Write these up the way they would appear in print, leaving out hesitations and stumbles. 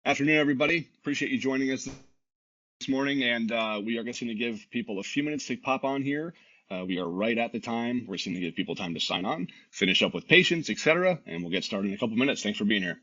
Afternoon, everybody. Appreciate you joining us this morning, and we are just going to give people a few minutes to pop on here. We are right at the time. We're just going to give people time to sign on, finish up with patients, etc., and we'll get started in a couple minutes. Thanks for being here.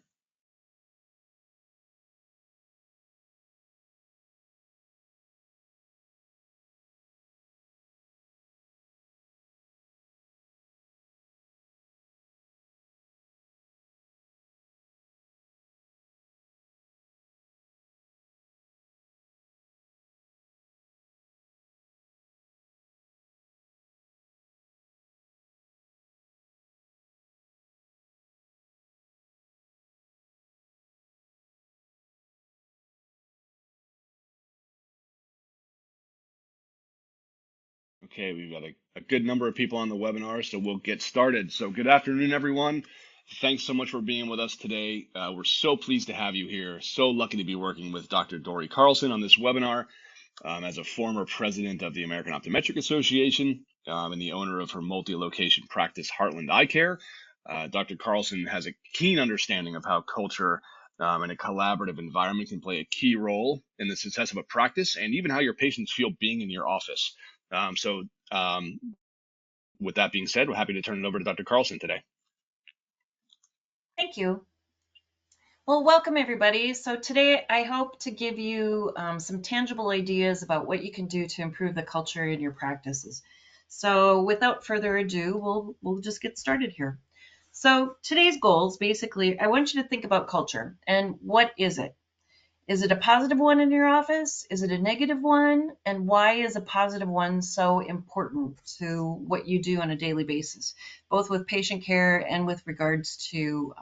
Okay, we've got a good number of people on the webinar, so we'll get started. So good afternoon, everyone. Thanks so much for being with us today. We're so pleased to have you here. So lucky to be working with Dr. Dori Carlson on this webinar. As a former president of the American Optometric Association and the owner of her multi-location practice, Heartland Eye Care, Dr. Carlson has a keen understanding of how culture and a collaborative environment can play a key role in the success of a practice and even how your patients feel being in your office. So with that being said, we're happy to turn it over to Dr. Carlson today. Thank you. Well, welcome everybody. So today I hope to give you some tangible ideas about what you can do to improve the culture in your practices. So without further ado, we'll just get started here. So today's goals, basically, I want you to think about culture and what is it? Is it a positive one in your office? Is it a negative one? And why is a positive one so important to what you do on a daily basis, both with patient care and with regards to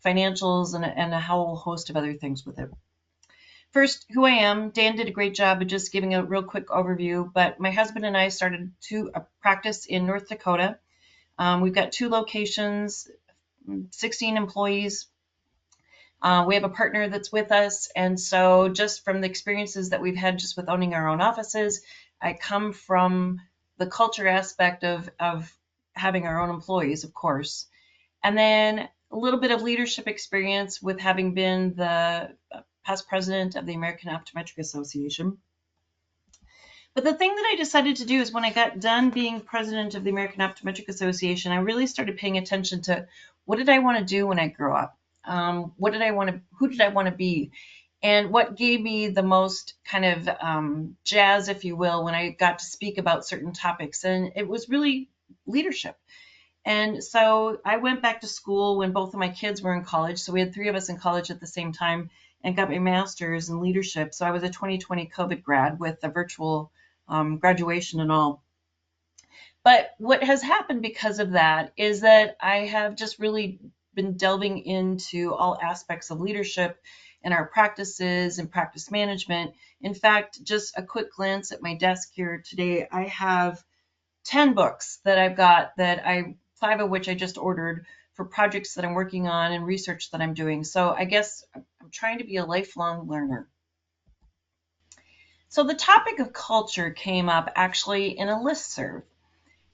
financials and a whole host of other things with it? First, who I am. Dan did a great job of just giving a real quick overview, but my husband and I started to practice in North Dakota. We've got 2 locations, 16 employees. We have a partner that's with us. And so just from the experiences that we've had just with owning our own offices, I come from the culture aspect of having our own employees, of course. And then a little bit of leadership experience with having been the past president of the American Optometric Association. But the thing that I decided to do is when I got done being president of the American Optometric Association, I really started paying attention to what did I want to do when I grow up? Who did I want to be? And what gave me the most kind of jazz, if you will, when I got to speak about certain topics. And it was really leadership. And so I went back to school when both of my kids were in college. So we had 3 of us in college at the same time and got my master's in leadership. So I was a 2020 COVID grad with a virtual graduation and all. But what has happened because of that is that I have just really been delving into all aspects of leadership and our practices and practice management. In fact, just a quick glance at my desk here today, I have 10 books that I've got 5 of which I just ordered for projects that I'm working on and research that I'm doing. So I guess I'm trying to be a lifelong learner. So the topic of culture came up actually in a listserv.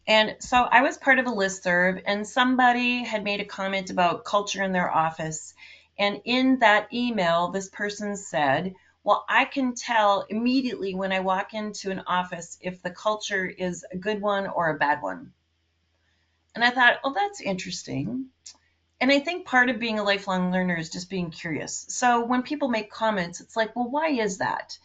And so I was part of a listserv, and somebody had made a comment about culture in their office. And in that email, this person said, well, I can tell immediately when I walk into an office if the culture is a good one or a bad one. And I thought, oh, that's interesting. And I think part of being a lifelong learner is just being curious. So when people make comments, it's like, well, why is that?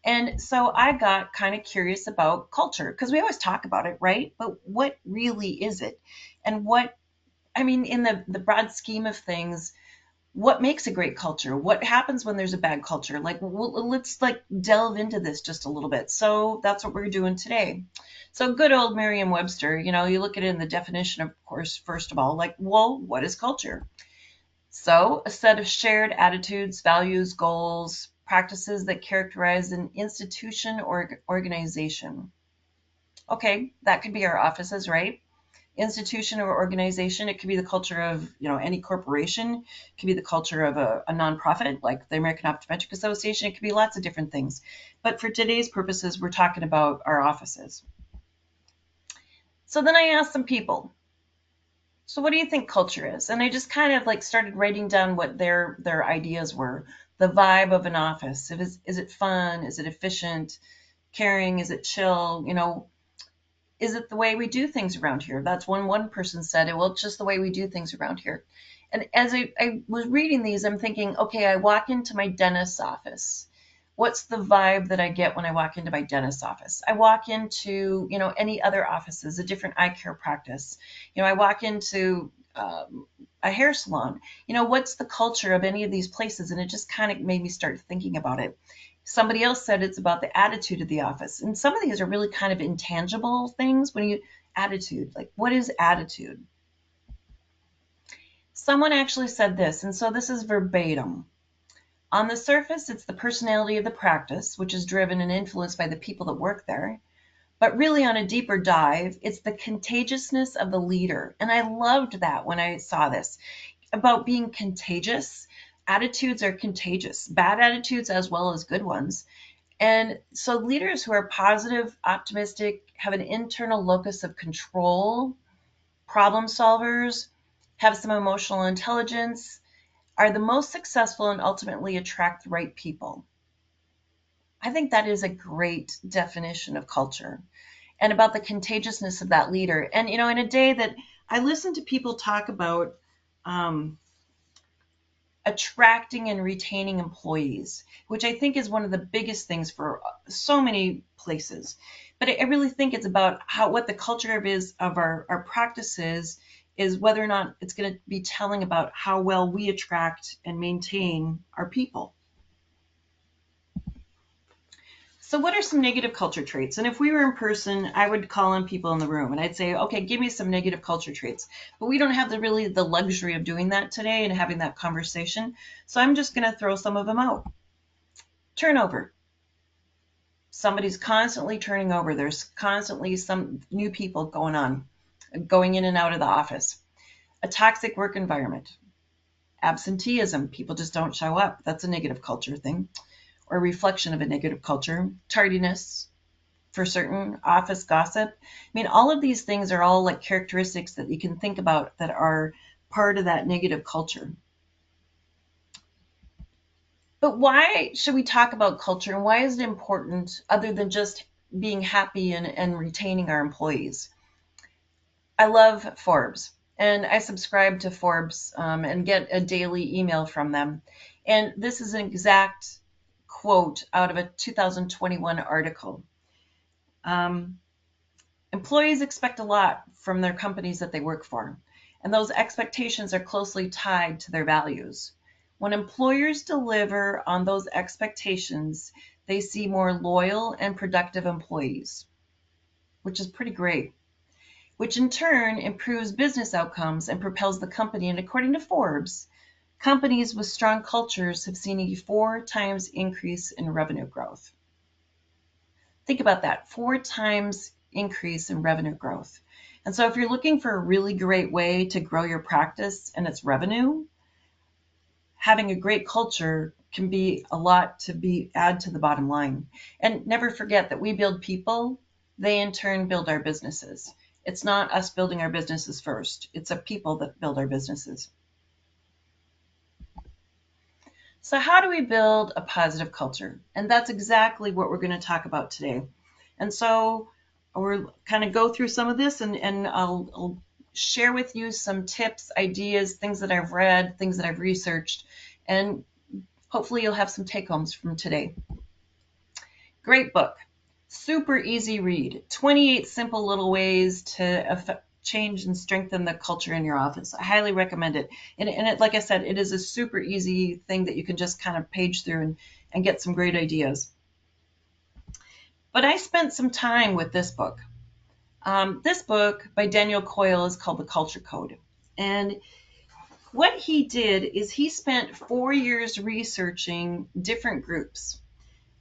And so I got kind of curious about culture because we always talk about it, right? But what really is it? And in the broad scheme of things, what makes a great culture? What happens when there's a bad culture? Let's delve into this just a little bit. So that's what we're doing today. So good old Merriam-Webster, you look at it in the definition, of course, first of all, what is culture? So a set of shared attitudes, values, goals, practices that characterize an institution or organization. Okay, that could be our offices, right? Institution or organization. It could be the culture of any corporation. It could be the culture of a nonprofit like the American Optometric Association. It could be lots of different things. But for today's purposes, we're talking about our offices. So then I asked some people, so what do you think culture is? And I just kind of started writing down what their ideas were. the vibe of an office. Is it fun? Is it efficient? Caring? Is it chill? Is it the way we do things around here? That's when one person said it. Well, it's just the way we do things around here. And as I was reading these, I'm thinking, okay, I walk into my dentist's office. What's the vibe that I get when I walk into my dentist's office? I walk into, any other offices, a different eye care practice. I walk into a hair salon. What's the culture of any of these places? And it just kind of made me start thinking about it. Somebody else said it's about the attitude of the office. And some of these are really kind of intangible things. Attitude, like what is attitude? Someone actually said this, and so this is verbatim. On the surface, it's the personality of the practice, which is driven and influenced by the people that work there. But really, on a deeper dive, it's the contagiousness of the leader. And I loved that when I saw this about being contagious. Attitudes are contagious, bad attitudes as well as good ones. And so leaders who are positive, optimistic, have an internal locus of control, problem solvers, have some emotional intelligence, are the most successful and ultimately attract the right people. I think that is a great definition of culture and about the contagiousness of that leader. And, in a day that I listen to people talk about attracting and retaining employees, which I think is one of the biggest things for so many places. But I really think it's about what the culture is of our practices is whether or not it's going to be telling about how well we attract and maintain our people. So what are some negative culture traits? And if we were in person, I would call on people in the room and I'd say, okay, give me some negative culture traits. But we don't have the luxury of doing that today and having that conversation. So I'm just going to throw some of them out. Turnover. Somebody's constantly turning over. There's constantly some new people going in and out of the office. A toxic work environment. Absenteeism. People just don't show up. That's a negative culture thing, or a reflection of a negative culture. Tardiness, for certain. Office gossip. All of these things are all like characteristics that you can think about that are part of that negative culture. But why should we talk about culture, and why is it important other than just being happy and retaining our employees? I love Forbes, and I subscribe to Forbes and get a daily email from them. And this is an exact quote out of a 2021 article. Employees expect a lot from their companies that they work for, and those expectations are closely tied to their values. When employers deliver on those expectations, they see more loyal and productive employees, which is pretty great, which in turn improves business outcomes and propels the company. And according to Forbes, companies with strong cultures have seen a 4 times increase in revenue growth. Think about that, 4 times increase in revenue growth. And so if you're looking for a really great way to grow your practice and its revenue, having a great culture can be a lot to add to the bottom line. And never forget that we build people, they in turn build our businesses. It's not us building our businesses first. It's our people that build our businesses. So how do we build a positive culture? And that's exactly what we're going to talk about today. And so we're kind of go through some of this, and I'll share with you some tips, ideas, things that I've read, things that I've researched, and hopefully you'll have some take-homes from today. Great book. Super easy read. 28 simple little ways to change and strengthen the culture in your office. I highly recommend it. And it, like I said, it is a super easy thing that you can just kind of page through and get some great ideas. But I spent some time with this book. This book by Daniel Coyle is called The Culture Code. And what he did is he spent 4 years researching different groups.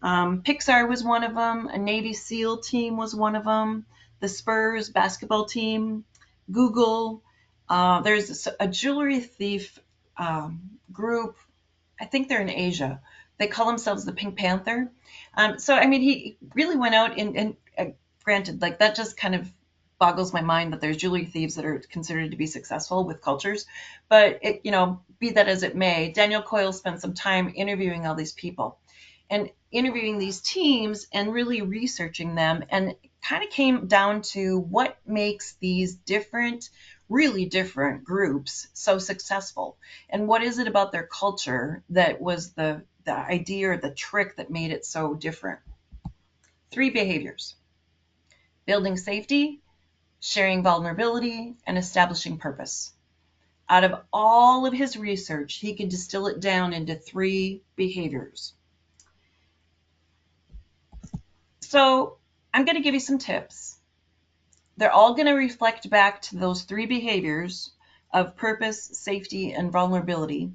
Pixar was one of them. A Navy SEAL team was one of them. The Spurs basketball team. Google. There's a jewelry thief group. I think they're in Asia. They call themselves the Pink Panther. So, he really went out and granted, like that just kind of boggles my mind that there's jewelry thieves that are considered to be successful with cultures. But be that as it may, Daniel Coyle spent some time interviewing all these people and interviewing these teams and really researching them, and kind of came down to what makes these really different groups so successful, and what is it about their culture that was the idea or the trick that made it so different. 3 behaviors: building safety, sharing vulnerability, and establishing purpose. Out of all of his research, he could distill it down into 3 behaviors. So I'm going to give you some tips. They're all going to reflect back to those 3 behaviors of purpose, safety, and vulnerability.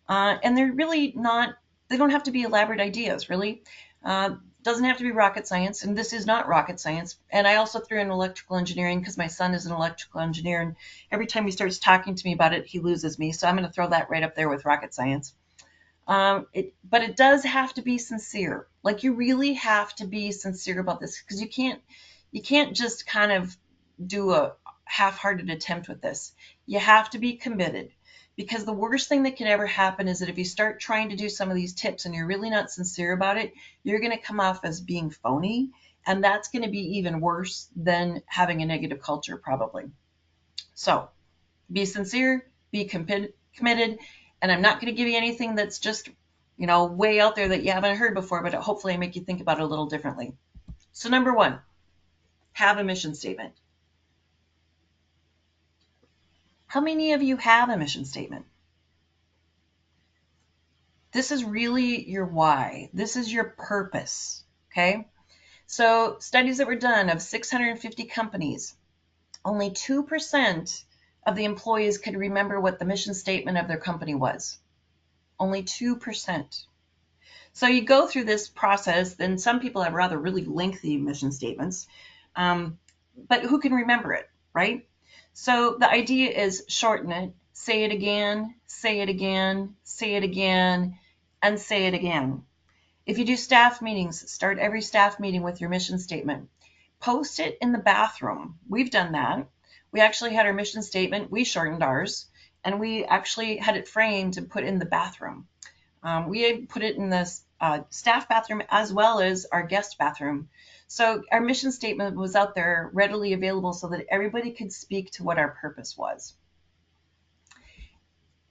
And they're really not, they don't have to be elaborate ideas, really. Doesn't have to be rocket science, and this is not rocket science. And I also threw in electrical engineering because my son is an electrical engineer, and every time he starts talking to me about it, he loses me. So I'm going to throw that right up there with rocket science. But it does have to be sincere. Like, you really have to be sincere about this, because you can't just kind of do a half-hearted attempt with this. You have to be committed, because the worst thing that can ever happen is that if you start trying to do some of these tips and you're really not sincere about it, you're going to come off as being phony, and that's going to be even worse than having a negative culture, probably. So be sincere, be committed, and I'm not going to give you anything that's just, way out there that you haven't heard before, but hopefully I make you think about it a little differently. So number 1, have a mission statement. How many of you have a mission statement? This is really your why. This is your purpose, okay? So studies that were done of 650 companies, only 2% of the employees could remember what the mission statement of their company was. Only 2%. So you go through this process, and some people have rather really lengthy mission statements, but who can remember it, right? So the idea is shorten it, say it again, say it again, say it again, and say it again. If you do staff meetings, start every staff meeting with your mission statement. Post it in the bathroom. We've done that. We actually had our mission statement, we shortened ours, and we actually had it framed and put in the bathroom. We put it in the staff bathroom as well as our guest bathroom. So our mission statement was out there readily available so that everybody could speak to what our purpose was.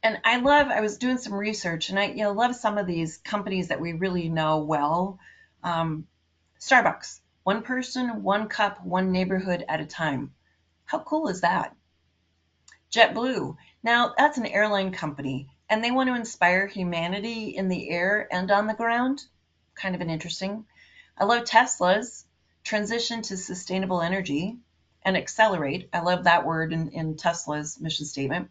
And I was doing some research, and I love some of these companies that we really know well. Starbucks, 1 person, 1 cup, 1 neighborhood at a time. How cool is that? JetBlue, now that's an airline company, and they want to inspire humanity in the air and on the ground. Kind of an interesting. I love Tesla's transition to sustainable energy and accelerate. I love that word in Tesla's mission statement.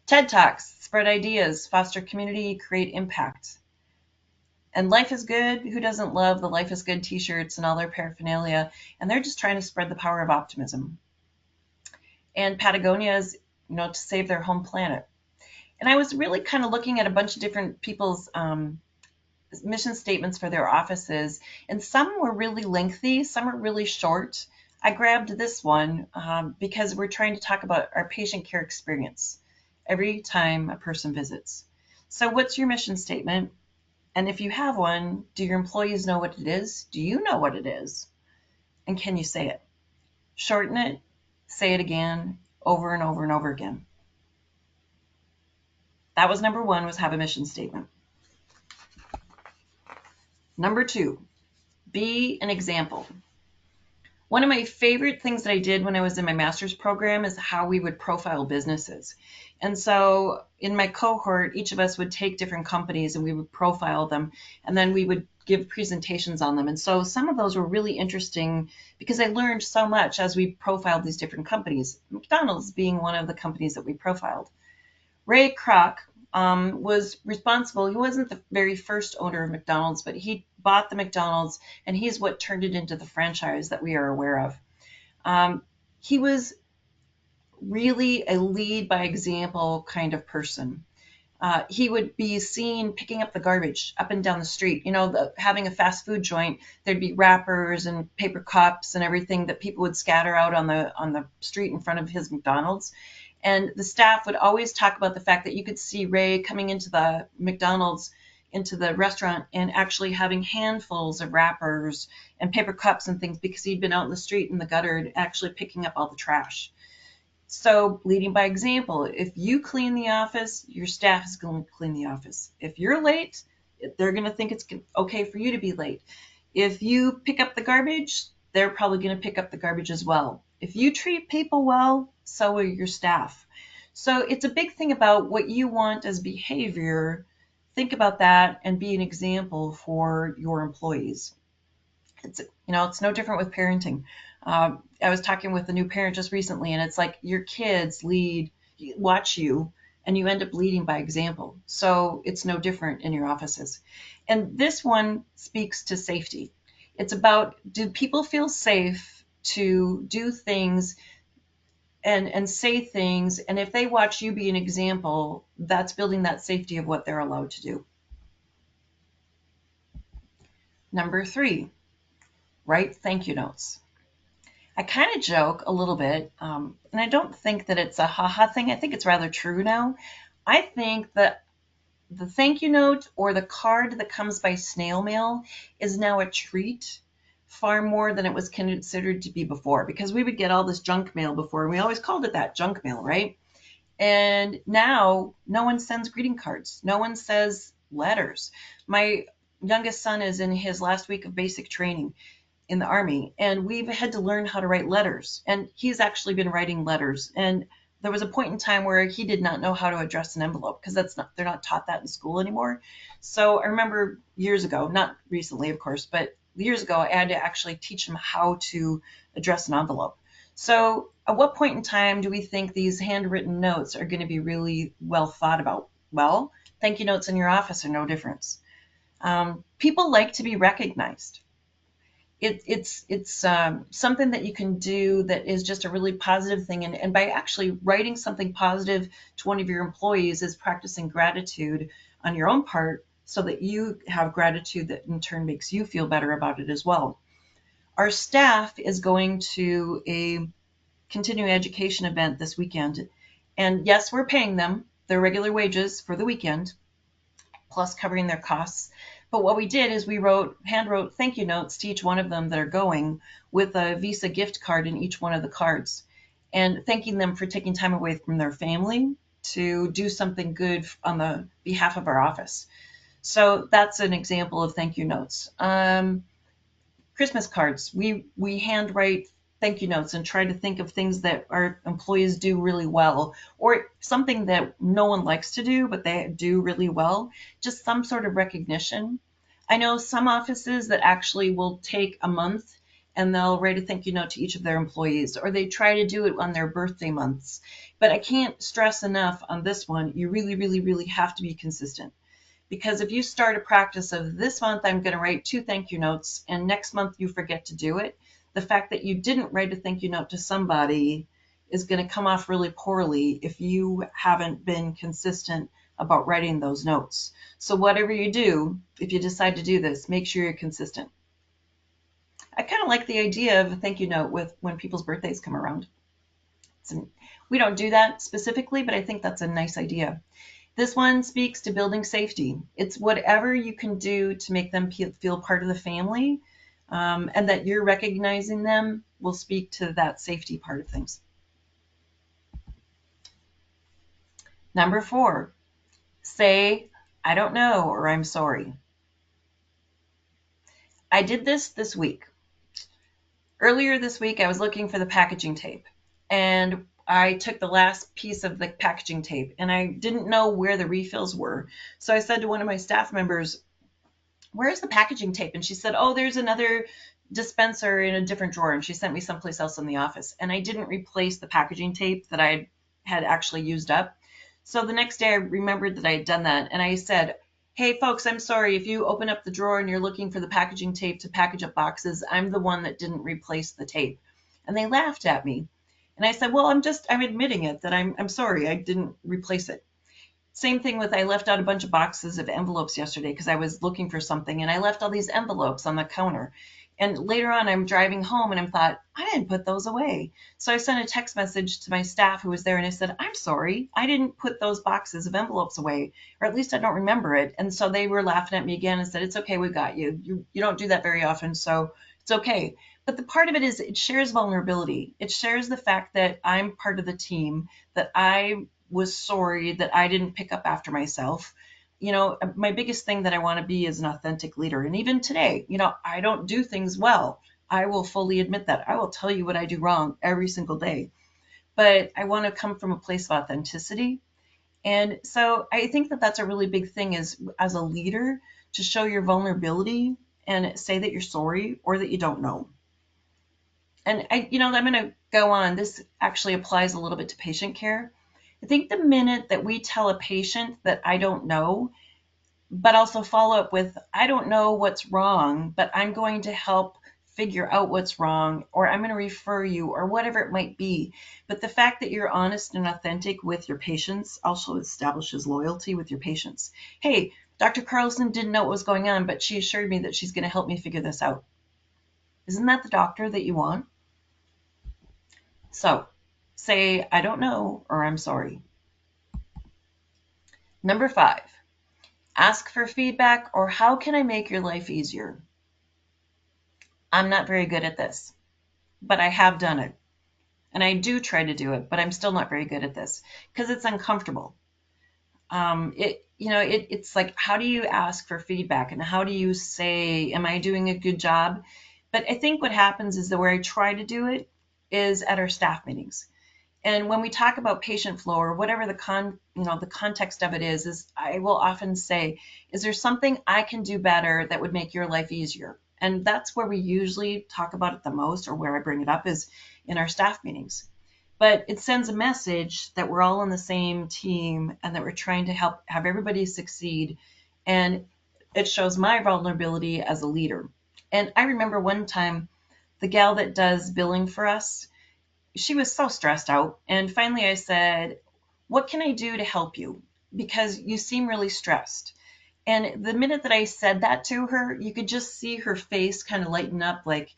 TED Talks, spread ideas, foster community, create impact. And Life is Good, who doesn't love the Life is Good t-shirts and all their paraphernalia? And they're just trying to spread the power of optimism. And Patagonia is, to save their home planet. And I was really kind of looking at a bunch of different people's mission statements for their offices, and some were really lengthy, some are really short. I grabbed this one because we're trying to talk about our patient care experience every time a person visits. So what's your mission statement? And if you have one, do your employees know what it is? Do you know what it is? And can you say it? Shorten it, say it again, over and over and over again. That was number 1, was have a mission statement. Number 2, be an example. One of my favorite things that I did when I was in my master's program is how we would profile businesses. And so in my cohort, each of us would take different companies and we would profile them, and then we would give presentations on them. And so some of those were really interesting because I learned so much as we profiled these different companies, McDonald's being one of the companies that we profiled. Ray Kroc was responsible. He wasn't the very first owner of McDonald's, but he bought the McDonald's, and he's what turned it into the franchise that we are aware of. He was really a lead by example kind of person. He would be seen picking up the garbage up and down the street. Having a fast food joint, there'd be wrappers and paper cups and everything that people would scatter out on the street in front of his McDonald's. And the staff would always talk about the fact that you could see Ray coming into the McDonald's, into the restaurant, and actually having handfuls of wrappers and paper cups and things because he'd been out in the street in the gutter and actually picking up all the trash. So, leading by example, if you clean the office, your staff is going to clean the office. If you're late, they're going to think it's okay for you to be late. If you pick up the garbage, they're probably going to pick up the garbage as well. If you treat people well, so will your staff. So, it's a big thing about what you want as behavior. Think about that and be an example for your employees. It's no different with parenting. I was talking with a new parent just recently, and it's like your kids watch you, and you end up leading by example. So it's no different in your offices. And this one speaks to safety. It's about, do people feel safe to do things and say things? And if they watch you be an example, that's building that safety of what they're allowed to do. Number 3, write thank you notes. I kind of joke a little bit, and I don't think that it's a haha thing. I think it's rather true now. I think that the thank you note or the card that comes by snail mail is now a treat far more than it was considered to be before, because we would get all this junk mail before, and we always called it that, junk mail, right? And now no one sends greeting cards. No one says letters. My youngest son is in his last week of basic training in the Army, and we've had to learn how to write letters. And he's actually been writing letters. And there was a point in time where he did not know how to address an envelope because they're not taught that in school anymore. So I remember years ago, not recently, of course, but years ago, I had to actually teach him how to address an envelope. So at what point in time do we think these handwritten notes are going to be really well thought about? Well, thank you notes in your office are no difference. People like to be recognized. It's something that you can do that is just a really positive thing. And by actually writing something positive to one of your employees is practicing gratitude on your own part so that you have gratitude that in turn makes you feel better about it as well. Our staff is going to a continuing education event this weekend. And yes, we're paying them their regular wages for the weekend, plus covering their costs. But what we did is we hand wrote thank you notes to each one of them that are going, with a Visa gift card in each one of the cards, and thanking them for taking time away from their family to do something good on the behalf of our office. So that's an example of thank you notes. Christmas cards. We handwrite thank you notes and try to think of things that our employees do really well, or something that no one likes to do, but they do really well. Just some sort of recognition. I know some offices that actually will take a month and they'll write a thank you note to each of their employees, or they try to do it on their birthday months. But I can't stress enough on this one, you really, really, really have to be consistent. Because if you start a practice of this month, I'm going to write 2 thank you notes, and next month you forget to do it, the fact that you didn't write a thank you note to somebody is going to come off really poorly if you haven't been consistent about writing those notes. So whatever you do, if you decide to do this, make sure you're consistent. I kind of like the idea of a thank you note with when people's birthdays come around. We don't do that specifically, but I think that's a nice idea. This one speaks to building safety. It's whatever you can do to make them feel part of the family, and that you're recognizing them will speak to that safety part of things. Number 4, say, I don't know, or I'm sorry. I did this week. Earlier this week, I was looking for the packaging tape, and I took the last piece of the packaging tape, and I didn't know where the refills were. So I said to one of my staff members, where's the packaging tape? And she said, oh, there's another dispenser in a different drawer. And she sent me someplace else in the office. And I didn't replace the packaging tape that I had actually used up. So the next day I remembered that I had done that. And I said, hey, folks, I'm sorry. If you open up the drawer and you're looking for the packaging tape to package up boxes, I'm the one that didn't replace the tape. And they laughed at me. And I said, well, I'm admitting it, that I'm sorry, I didn't replace it. Same thing with, I left out a bunch of boxes of envelopes yesterday because I was looking for something and I left all these envelopes on the counter. And later on, I'm driving home and I thought, I didn't put those away. So I sent a text message to my staff who was there and I said, I'm sorry, I didn't put those boxes of envelopes away, or at least I don't remember it. And so they were laughing at me again and said, it's okay, we got you. You don't do that very often, so it's okay. But the part of it is it shares vulnerability. It shares the fact that I'm part of the team, that I was sorry that I didn't pick up after myself. My biggest thing that I want to be is an authentic leader. And even today, I don't do things well. I will fully admit that. I will tell you what I do wrong every single day. But I want to come from a place of authenticity. And so I think that that's a really big thing, is as a leader to show your vulnerability and say that you're sorry or that you don't know. And I'm going to go on. This actually applies a little bit to patient care. I think the minute that we tell a patient that I don't know, but also follow up with, I don't know what's wrong, but I'm going to help figure out what's wrong, or I'm going to refer you, or whatever it might be. But the fact that you're honest and authentic with your patients also establishes loyalty with your patients. Hey, Dr. Carlson didn't know what was going on, but she assured me that she's going to help me figure this out. Isn't that the doctor that you want? So say, I don't know, or I'm sorry. Number 5, ask for feedback, or how can I make your life easier? I'm not very good at this, but I have done it. And I do try to do it, but I'm still not very good at this because it's uncomfortable. It's like, how do you ask for feedback and how do you say, am I doing a good job? But I think what happens is that where I try to do it is at our staff meetings. And when we talk about patient flow, or whatever the context of it is I will often say, is there something I can do better that would make your life easier? And that's where we usually talk about it the most, or where I bring it up, is in our staff meetings. But it sends a message that we're all on the same team and that we're trying to have everybody succeed. And it shows my vulnerability as a leader. And I remember one time, the gal that does billing for us, she was so stressed out. And finally I said, what can I do to help you? Because you seem really stressed. And the minute that I said that to her, you could just see her face kind of lighten up, like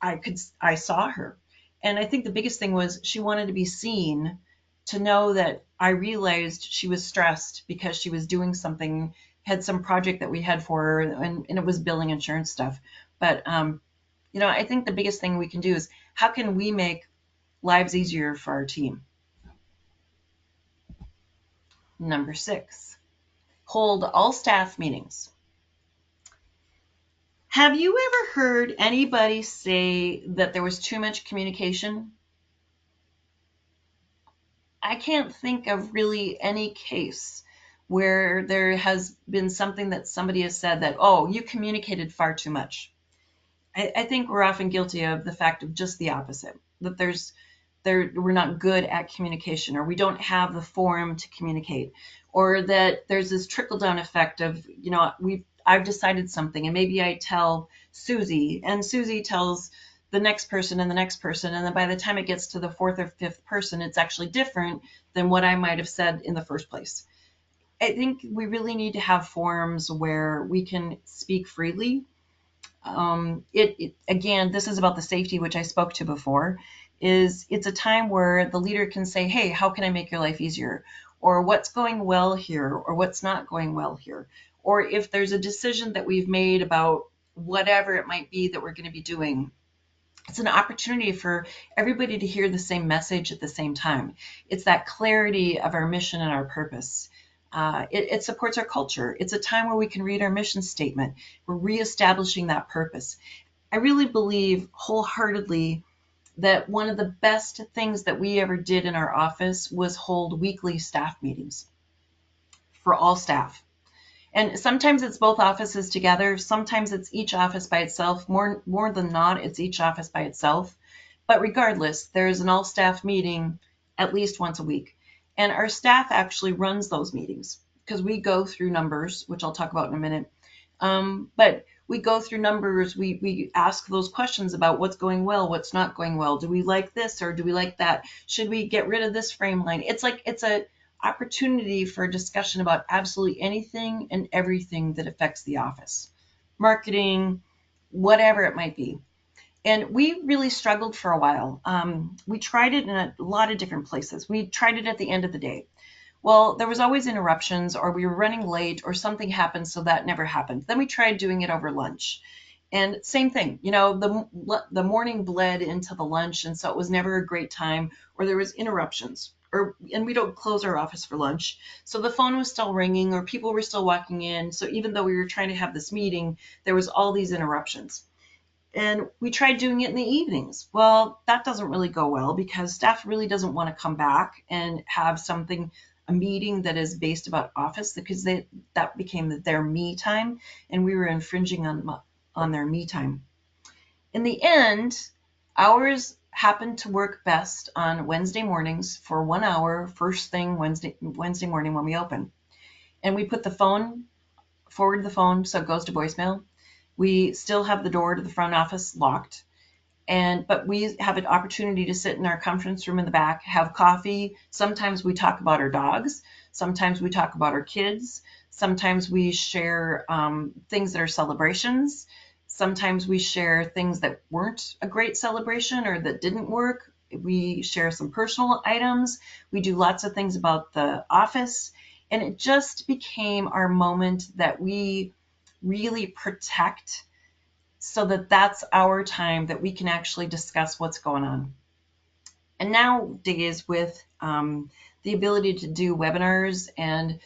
I saw her. And I think the biggest thing was she wanted to be seen, to know that I realized she was stressed because she was doing something, had some project that we had for her, and it was billing insurance stuff. But, I think the biggest thing we can do is, how can we make lives easier for our team? Number 6, hold all staff meetings. Have you ever heard anybody say that there was too much communication? I can't think of really any case where there has been something that somebody has said that, oh, you communicated far too much. I think we're often guilty of the fact of just the opposite, that we're not good at communication, or we don't have the forum to communicate, or that there's this trickle down effect of, I've decided something, and maybe I tell Susie, and Susie tells the next person and the next person, and then by the time it gets to the 4th or 5th person, it's actually different than what I might have said in the first place. I think we really need to have forums where we can speak freely. Again, this is about the safety, which I spoke to before. It's a time where the leader can say, hey, how can I make your life easier? Or what's going well here, or what's not going well here? Or if there's a decision that we've made about whatever it might be that we're going to be doing, it's an opportunity for everybody to hear the same message at the same time. It's that clarity of our mission and our purpose. It supports our culture. It's a time where we can read our mission statement. We're reestablishing that purpose. I really believe wholeheartedly that one of the best things that we ever did in our office was hold weekly staff meetings for all staff. And sometimes it's both offices together. Sometimes it's each office by itself. More than not, it's each office by itself. But regardless, there's an all-staff meeting at least once a week. And our staff actually runs those meetings because we go through numbers, which I'll talk about in a minute. But we go through numbers. We ask those questions about what's going well, what's not going well. Do we like this or do we like that? Should we get rid of this frame line? It's like it's a opportunity for a discussion about absolutely anything and everything that affects the office, marketing, whatever it might be. And we really struggled for a while. We tried it in a lot of different places. We tried it at the end of the day. Well, there was always interruptions, or we were running late, or something happened, so that never happened. Then we tried doing it over lunch. And same thing, the morning bled into the lunch, and so it was never a great time, or there was interruptions, and we don't close our office for lunch. So the phone was still ringing, or people were still walking in. So even though we were trying to have this meeting, there was all these interruptions. And we tried doing it in the evenings. Well, that doesn't really go well because staff really doesn't want to come back and have a meeting that is based about office, because that became their me time, and we were infringing on their me time. In the end, ours happened to work best on Wednesday mornings for 1 hour, first thing Wednesday morning when we open. And we put forward the phone so it goes to voicemail. We still have the door to the front office locked, but we have an opportunity to sit in our conference room in the back, have coffee. Sometimes we talk about our dogs. Sometimes we talk about our kids. Sometimes we share things that are celebrations. Sometimes we share things that weren't a great celebration or that didn't work. We share some personal items. We do lots of things about the office. And it just became our moment that we really protect, so that that's our time that we can actually discuss what's going on. And nowadays, with the ability to do webinars and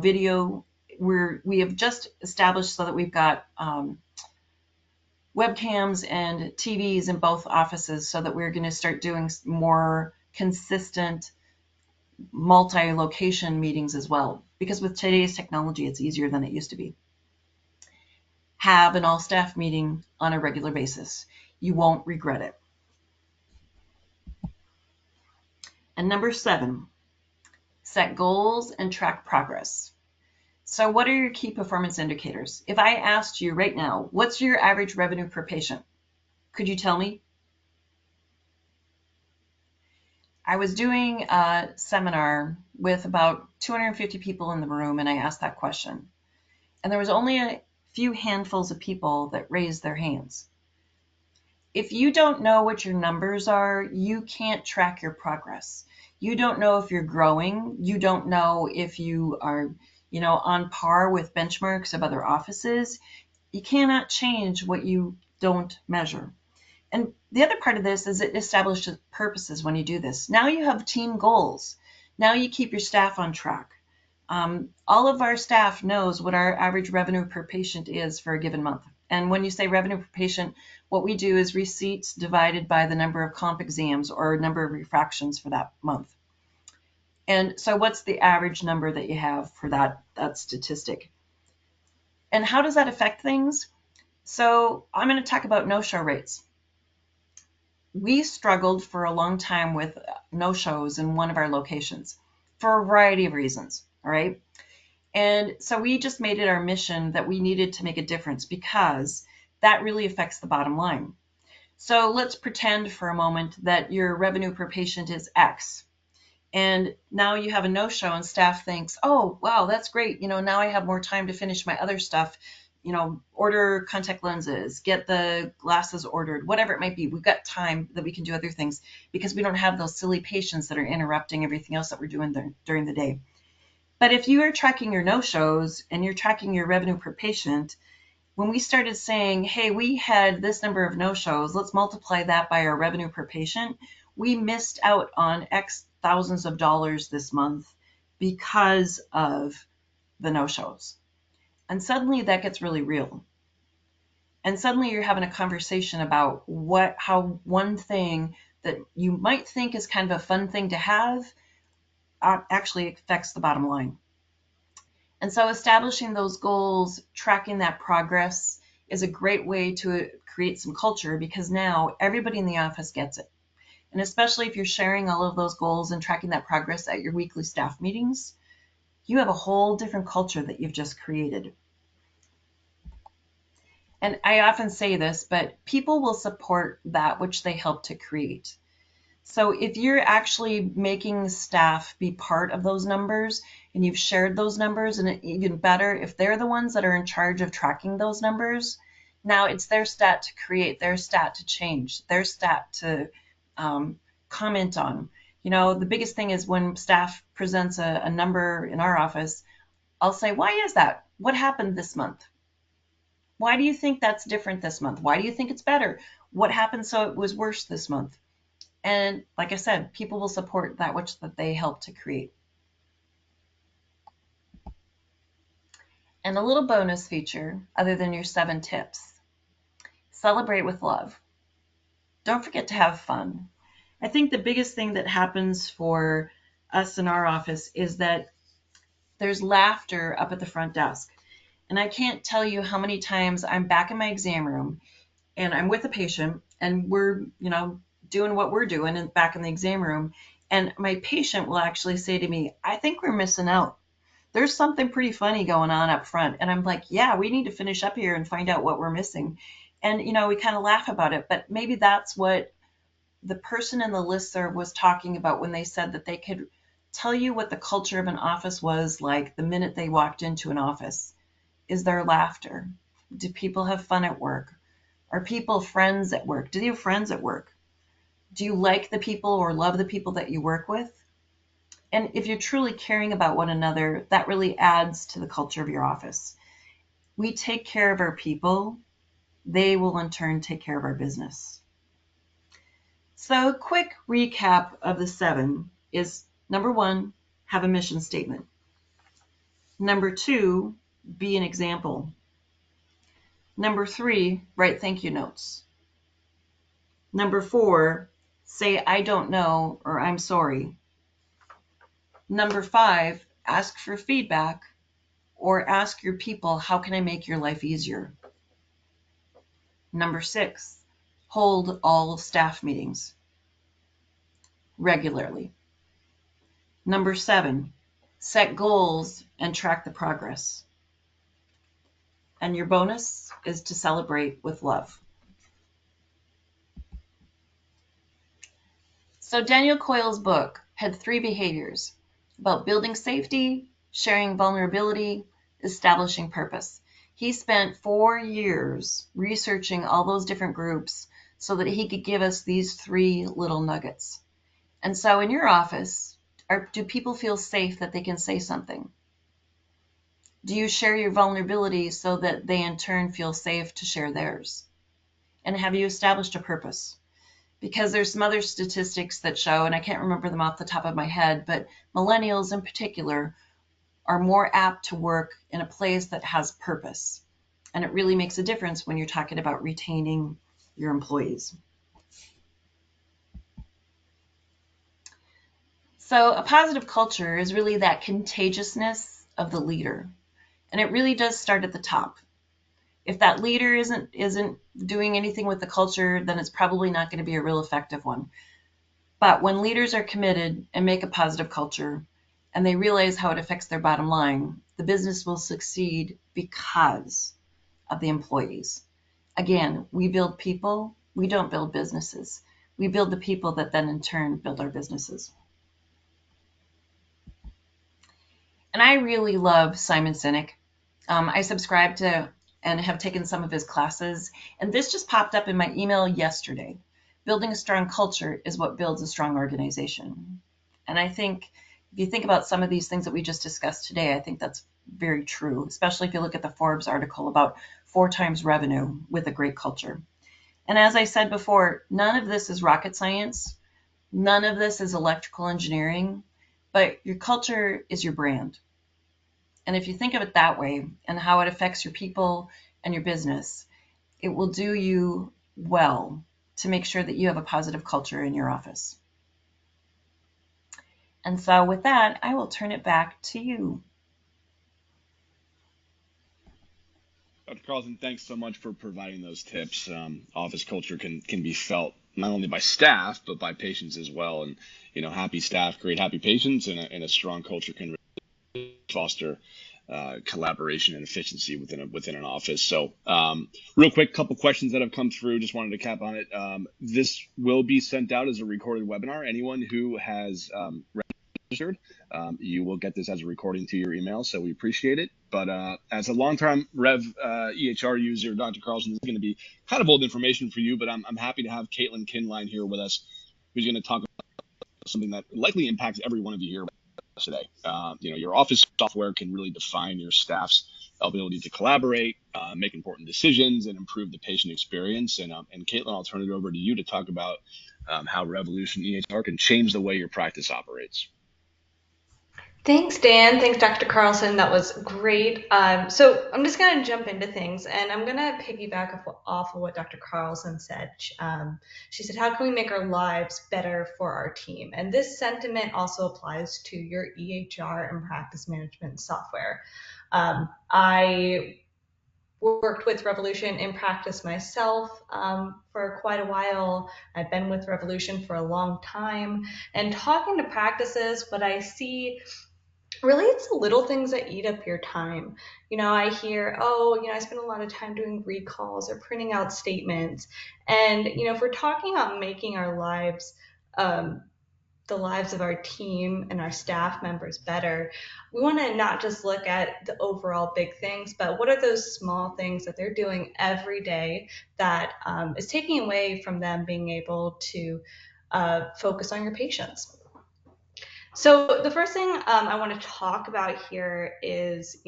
video, we have just established so that we've got webcams and TVs in both offices, so that we're going to start doing more consistent multi-location meetings as well. Because with today's technology, it's easier than it used to be. Have an all-staff meeting on a regular basis. You won't regret it. And number 7, set goals and track progress. So what are your key performance indicators? If I asked you right now, what's your average revenue per patient? Could you tell me? I was doing a seminar with about 250 people in the room, and I asked that question. And there was only a few handfuls of people that raised their hands. If you don't know what your numbers are, you can't track your progress. You don't know if you're growing. You don't know if you are, on par with benchmarks of other offices. You cannot change what you don't measure. And the other part of this is it establishes purposes when you do this. Now you have team goals. Now you keep your staff on track. All of our staff knows what our average revenue per patient is for a given month. And when you say revenue per patient, what we do is receipts divided by the number of comp exams or number of refractions for that month. And so what's the average number that you have for that statistic? And how does that affect things? So I'm going to talk about no-show rates. We struggled for a long time with no-shows in one of our locations for a variety of reasons, all right? And so we just made it our mission that we needed to make a difference, because that really affects the bottom line. So let's pretend for a moment that your revenue per patient is X. And now you have a no-show and staff thinks, oh, wow, that's great. Now I have more time to finish my other stuff, order contact lenses, get the glasses ordered, whatever it might be. We've got time that we can do other things because we don't have those silly patients that are interrupting everything else that we're doing during the day. But if you are tracking your no-shows and you're tracking your revenue per patient, when we started saying, hey, we had this number of no-shows, let's multiply that by our revenue per patient, we missed out on X thousands of dollars this month because of the no-shows. And suddenly that gets really real. And suddenly you're having a conversation about how one thing that you might think is kind of a fun thing to have actually affects the bottom line. And so establishing those goals, tracking that progress is a great way to create some culture, because now everybody in the office gets it. And especially if you're sharing all of those goals and tracking that progress at your weekly staff meetings, you have a whole different culture that you've just created. And I often say this, but people will support that which they help to create. So if you're actually making staff be part of those numbers and you've shared those numbers, and even better, if they're the ones that are in charge of tracking those numbers, now it's their stat to create, their stat to change, their stat to comment on. The biggest thing is when staff presents a number in our office, I'll say, why is that? What happened this month? Why do you think that's different this month? Why do you think it's better? What happened so it was worse this month? And like I said, people will support that which that they help to create. And a little bonus feature, other than your 7 tips, celebrate with love. Don't forget to have fun. I think the biggest thing that happens for us in our office is that there's laughter up at the front desk. And I can't tell you how many times I'm back in my exam room and I'm with a patient and we're, doing what we're doing back in the exam room. And my patient will actually say to me, I think we're missing out. There's something pretty funny going on up front. And I'm like, yeah, we need to finish up here and find out what we're missing. And, we kind of laugh about it, but maybe that's what the person in the listserv was talking about when they said that they could tell you what the culture of an office was like the minute they walked into an office. Is there laughter? Do people have fun at work? Are people friends at work? Do you have friends at work? Do you like the people or love the people that you work with? And if you're truly caring about one another, that really adds to the culture of your office. We take care of our people, they will in turn take care of our business. So, a quick recap of the 7 is number 1, have a mission statement. Number 2, be an example. Number 3, write thank you notes. Number 4, say I don't know or I'm sorry. Number 5, ask for feedback or ask your people, how can I make your life easier? Number 6, hold all staff meetings regularly. Number 7, set goals and track the progress. And your bonus is to celebrate with love. So Daniel Coyle's book had 3 behaviors about building safety, sharing vulnerability, establishing purpose. He spent 4 years researching all those different groups so that he could give us these 3 little nuggets. And so in your office, do people feel safe that they can say something? Do you share your vulnerability so that they in turn feel safe to share theirs? And have you established a purpose? Because there's some other statistics that show, and I can't remember them off the top of my head, but millennials in particular are more apt to work in a place that has purpose. And it really makes a difference when you're talking about retaining your employees. So a positive culture is really that contagiousness of the leader. And it really does start at the top. If that leader isn't doing anything with the culture, then it's probably not going to be a real effective one. But when leaders are committed and make a positive culture, and they realize how it affects their bottom line, the business will succeed because of the employees. Again, we build people, we don't build businesses. We build the people that then in turn build our businesses. And I really love Simon Sinek. I subscribe to and have taken some of his classes. And this just popped up in my email yesterday. Building a strong culture is what builds a strong organization. And I think if you think about some of these things that we just discussed today, I think that's very true, especially if you look at the Forbes article about 4 times revenue with a great culture. And as I said before, none of this is rocket science. None of this is electrical engineering, but your culture is your brand. And if you think of it that way and how it affects your people and your business, it will do you well to make sure that you have a positive culture in your office. And so with that, I will turn it back to you. Dr. Carlson, thanks so much for providing those tips. Office culture can be felt not only by staff, but by patients as well. And, happy staff create happy patients, and a strong culture can foster collaboration and efficiency within an office. So, real quick, couple questions that have come through. Just wanted to cap on it. This will be sent out as a recorded webinar. Anyone who has registered, you will get this as a recording to your email. So we appreciate it. But as a long-time EHR user, Dr. Carlson, this is going to be kind of old information for you. But I'm happy to have Caitlin Kinline here with us, who's going to talk about something that likely impacts every one of you here today. Your office software can really define your staff's ability to collaborate, make important decisions, and improve the patient experience. And Caitlin, I'll turn it over to you to talk about how Revolution EHR can change the way your practice operates. Thanks, Dan. Thanks, Dr. Carlson. That was great. So I'm just going to jump into things, and I'm going to piggyback off of what Dr. Carlson said. She said, how can we make our lives better for our team? And this sentiment also applies to your EHR and practice management software. I worked with Revolution in practice myself for quite a while. I've been with Revolution for a long time. And talking to practices, what I see really, it's the little things that eat up your time. I hear, I spend a lot of time doing recalls or printing out statements. And, if we're talking about making our lives, the lives of our team and our staff members better, we want to not just look at the overall big things, but what are those small things that they're doing every day that is taking away from them being able to focus on your patients. So the first thing I want to talk about here is,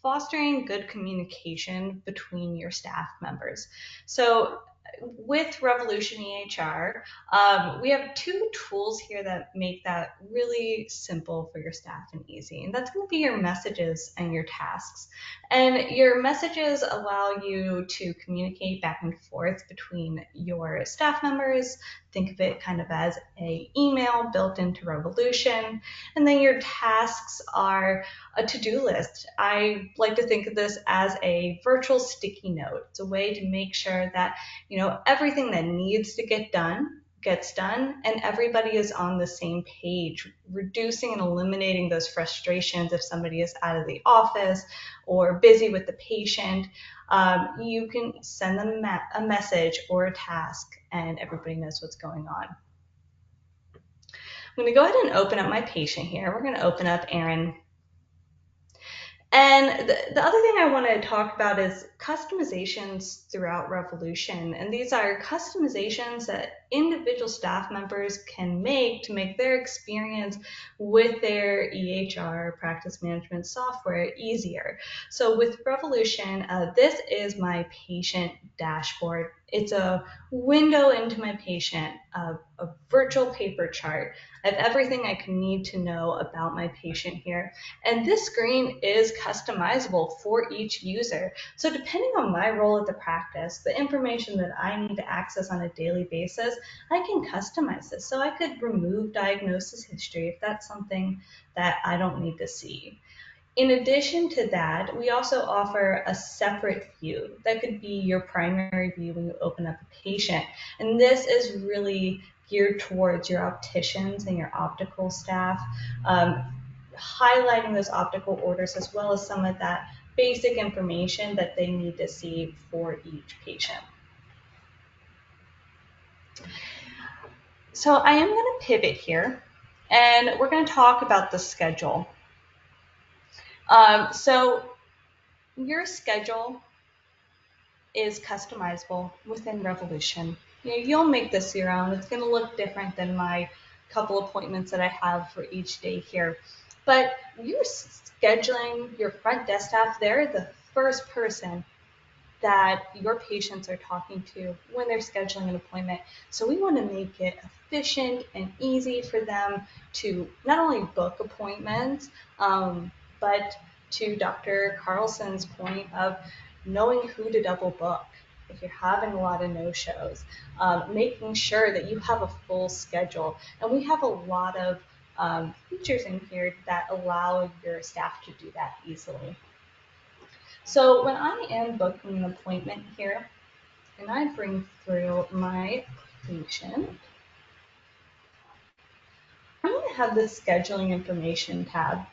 fostering good communication between your staff members. So with Revolution EHR, we have two tools here that make that really simple for your staff and easy. And that's going to be your messages and your tasks. And your messages allow you to communicate back and forth between your staff members. Think of it kind of as an email built into Revolution. And then your tasks are a to-do list. I like to think of this as a virtual sticky note. It's a way to make sure that, everything that needs to get done gets done, and everybody is on the same page, reducing and eliminating those frustrations if somebody is out of the office or busy with the patient. You can send them a message or a task, and everybody knows what's going on. I'm going to go ahead and open up my patient here. We're going to open up Aaron. And the other thing I want to talk about is customizations throughout Revolution. And these are customizations that individual staff members can make to make their experience with their EHR practice management software easier. So with Revolution, this is my patient dashboard. It's a window into my patient, a virtual paper chart. I have everything I can need to know about my patient here. And this screen is customizable for each user. So depending on my role at the practice, the information that I need to access on a daily basis, I can customize this. So I could remove diagnosis history if that's something that I don't need to see. In addition to that, we also offer a separate view that could be your primary view when you open up a patient. And this is really geared towards your opticians and your optical staff, highlighting those optical orders as well as some of that basic information that they need to see for each patient. So I am going to pivot here, and we're going to talk about the schedule. So your schedule is customizable within Revolution. You'll make this your own. It's going to look different than my couple appointments that I have for each day here. But you're scheduling your front desk staff. They're the first person that your patients are talking to when they're scheduling an appointment. So we want to make it efficient and easy for them to not only book appointments, but to Dr. Carlson's point of knowing who to double book. If you're having a lot of no-shows, making sure that you have a full schedule. And we have a lot of features in here that allow your staff to do that easily. So when I am booking an appointment here, and I bring through my patient, I'm going to have the scheduling information tab.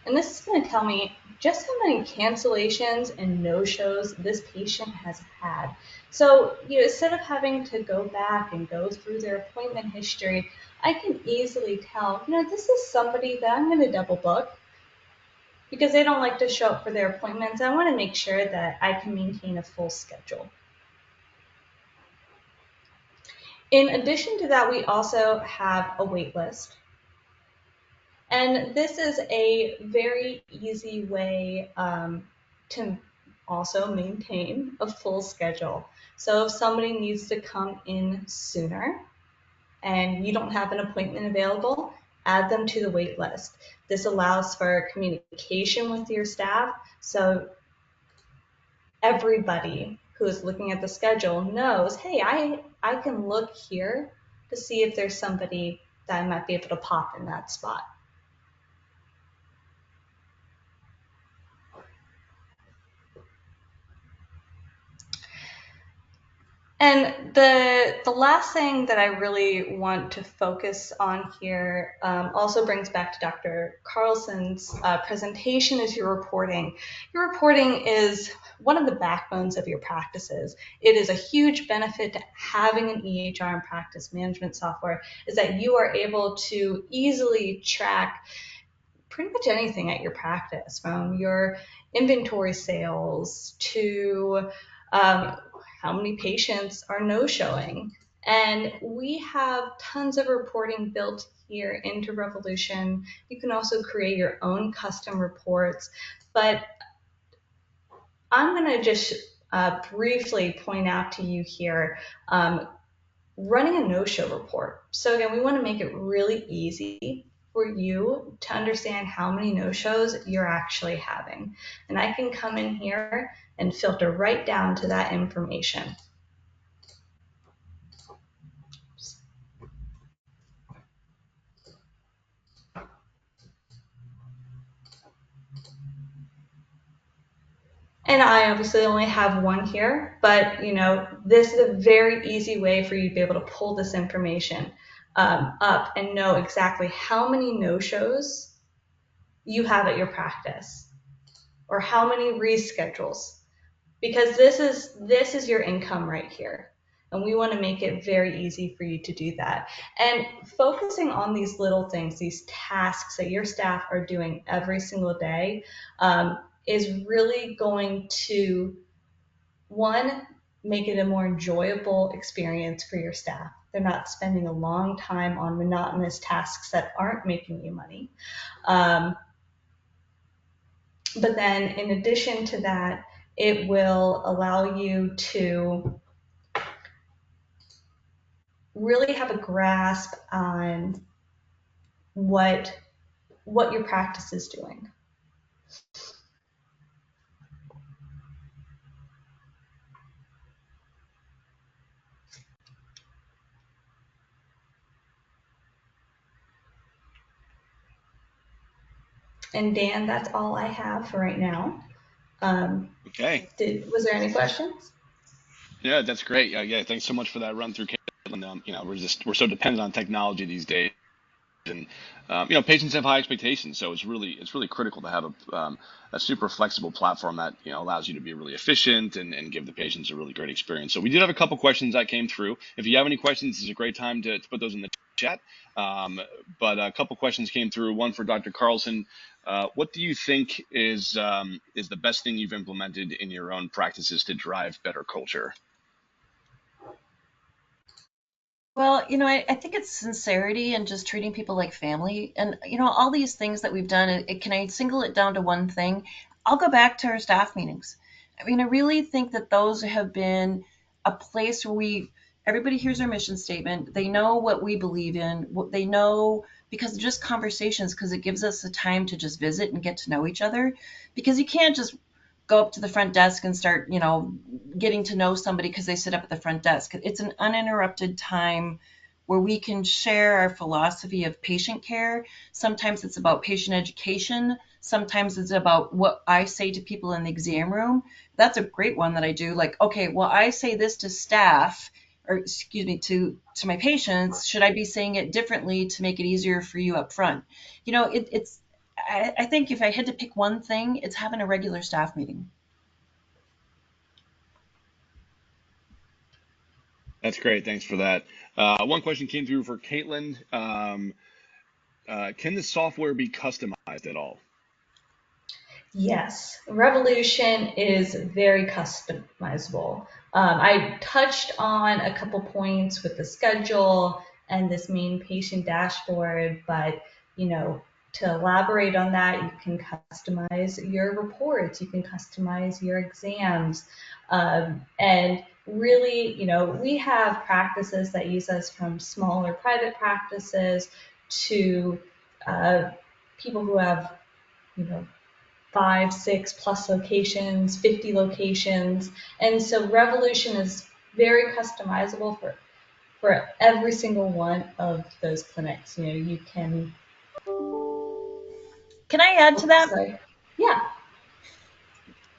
And this is going to tell me just how many cancellations and no-shows this patient has had. So, instead of having to go back and go through their appointment history, I can easily tell, this is somebody that I'm going to double book because they don't like to show up for their appointments. I want to make sure that I can maintain a full schedule. In addition to that, we also have a wait list. And this is a very easy way to also maintain a full schedule. So if somebody needs to come in sooner and you don't have an appointment available, add them to the wait list. This allows for communication with your staff, so everybody who is looking at the schedule knows, hey, I can look here to see if there's somebody that I might be able to pop in that spot. And the last thing that I really want to focus on here also brings back to Dr. Carlson's presentation is your reporting. Your reporting is one of the backbones of your practices. It is a huge benefit to having an EHR and practice management software is that you are able to easily track pretty much anything at your practice, from your inventory sales to how many patients are no-showing. And we have tons of reporting built here into Revolution. You can also create your own custom reports, but I'm going to just briefly point out to you here running a no-show report. So again, we want to make it really easy for you to understand how many no-shows you're actually having. And I can come in here and filter right down to that information. And I obviously only have one here, but this is a very easy way for you to be able to pull this information up and know exactly how many no-shows you have at your practice or how many reschedules, because this is your income right here. And we want to make it very easy for you to do that. And focusing on these little things, these tasks that your staff are doing every single day, is really going to, one, make it a more enjoyable experience for your staff. They're not spending a long time on monotonous tasks that aren't making you money. But then in addition to that, it will allow you to really have a grasp on what your practice is doing. And Dan, that's all I have for right now. Okay. Was there any questions? Yeah, that's great. Yeah, thanks so much for that run through, Caitlin. We're so dependent on technology these days, and patients have high expectations, so it's really critical to have a super flexible platform that allows you to be really efficient and give the patients a really great experience. So we did have a couple questions that came through. If you have any questions, this is a great time to put those in the chat. But a couple questions came through. One for Dr. Carlson. What do you think is the best thing you've implemented in your own practices to drive better culture? Well, I think it's sincerity and just treating people like family. And, all these things that we've done, can I single it down to one thing? I'll go back to our staff meetings. I mean, I really think that those have been a place where everybody hears our mission statement. They know what we believe in. They know because just conversations, because it gives us the time to just visit and get to know each other. Because you can't just go up to the front desk and start, getting to know somebody because they sit up at the front desk. It's an uninterrupted time where we can share our philosophy of patient care. Sometimes it's about patient education. Sometimes it's about what I say to people in the exam room. That's a great one that I do. Like, okay, well, I say this to staff, or excuse me, to my patients. Should I be saying it differently to make it easier for you up front? I think if I had to pick one thing, it's having a regular staff meeting. That's great. Thanks for that. One question came through for Caitlin. Can the software be customized at all? Yes, Revolution is very customizable. I touched on a couple points with the schedule and this main patient dashboard, but to elaborate on that, you can customize your reports, you can customize your exams, and really, we have practices that use us from smaller private practices to people who have, you know, 5, 6+ locations, 50 locations. And so Revolution is very customizable for every single one of those clinics. You can. Can I add to Oh, that? sorry. Yeah.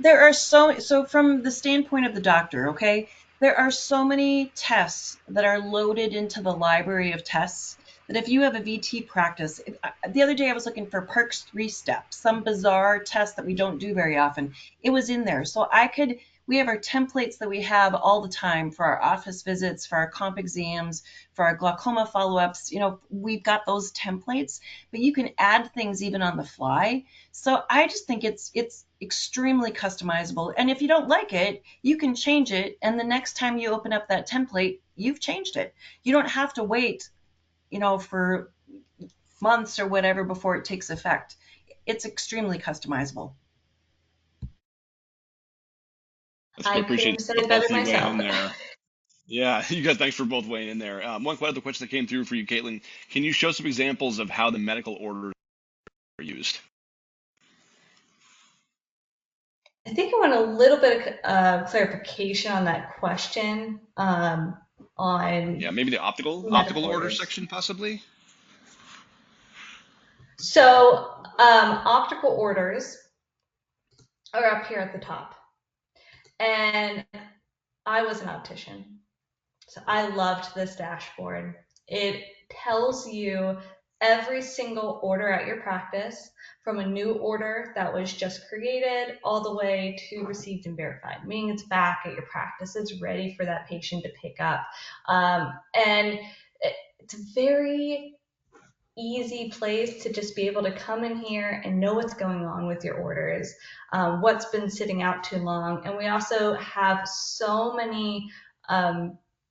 There are so from the standpoint of the doctor, okay, there are so many tests that are loaded into the library of tests that if you have a VT practice, the other day I was looking for Perks 3-step, some bizarre test that we don't do very often. It was in there. So we have our templates that we have all the time for our office visits, for our comp exams, for our glaucoma follow-ups. We've got those templates, but you can add things even on the fly. So I just think it's extremely customizable. And if you don't like it, you can change it. And the next time you open up that template, you've changed it. You don't have to wait, for months or whatever before it takes effect. It's extremely customizable. That's I great. couldn't Appreciate have said it both better of you weighing myself. in there. Yeah, you guys, thanks for both weighing in there. One other question that came through for you, Caitlin. Can you show some examples of how the medical orders are used? I think I want a little bit of clarification on that question, on Yeah, maybe the optical medical order orders. section, possibly. So, optical orders are up here at the top. And I was an optician, so I loved this dashboard. It tells you every single order at your practice, from a new order that was just created all the way to received and verified, meaning it's back at your practice, it's ready for that patient to pick up. And it's very easy place to just be able to come in here and know what's going on with your orders, what's been sitting out too long. And we also have so many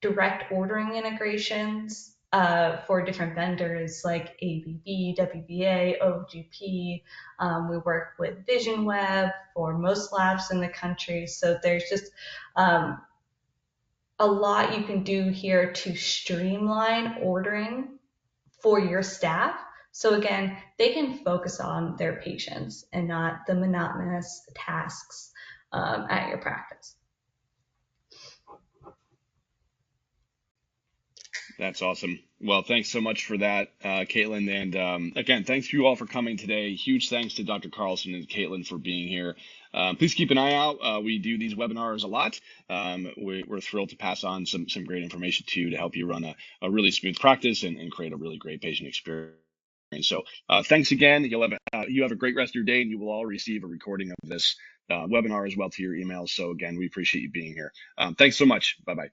direct ordering integrations for different vendors like ABB, WBA, OGP. We work with VisionWeb for most labs in the country. So there's just a lot you can do here to streamline ordering for your staff. So again, they can focus on their patients and not the monotonous tasks at your practice. That's awesome. Well, thanks so much for that, Caitlin. And again, thanks you all for coming today. Huge thanks to Dr. Carlson and Caitlin for being here. Please keep an eye out. We do these webinars a lot. We're thrilled to pass on some great information to you to help you run a really smooth practice and create a really great patient experience. So thanks again. You have a great rest of your day, and you will all receive a recording of this webinar as well to your email. So again, we appreciate you being here. Thanks so much. Bye-bye.